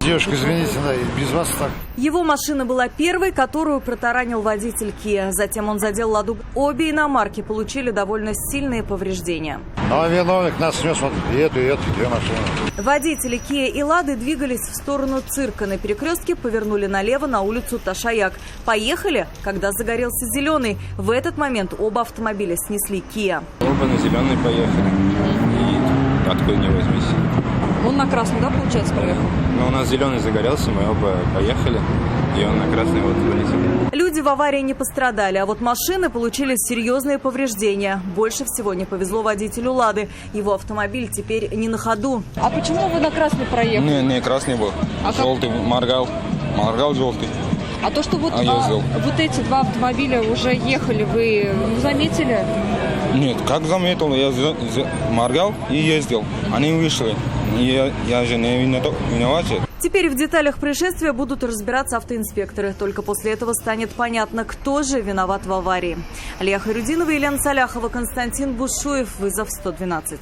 Девушка, извините, да, без вас так. Его машина была первой, которую протаранил водитель Kia. Затем он задел «Ладу». Обе иномарки получили довольно сильные повреждения. А виновник нас снес вот и эту, две машины. Водители Kia и «Лады» двигались в сторону цирка. На перекрестке повернули налево на улицу Ташаяк. Поехали, когда загорелся зеленый. В этот момент оба автомобиля снесли Kia. Оба на зеленый поехали. И откуда не возьмись. Он на красный, да, получается, проехал? Но у нас зеленый загорелся, мы оба поехали. И он на красный вот вылетел. Люди в аварии не пострадали, а вот машины получили серьезные повреждения. Больше всего не повезло водителю «Лады». Его автомобиль теперь не на ходу. А почему вы на красный проехали? Не красный был. Желтый моргал. Моргал желтый. А то, что вот эти два автомобиля уже ехали, вы заметили? Нет, как заметил, я моргал и ездил. Они вышли. Я же не виноват. Теперь в деталях происшествия будут разбираться автоинспекторы. Только после этого станет понятно, кто же виноват в аварии. Алия Хайрудинова, Елена Саляхова, Константин Бушуев. Вызов 112.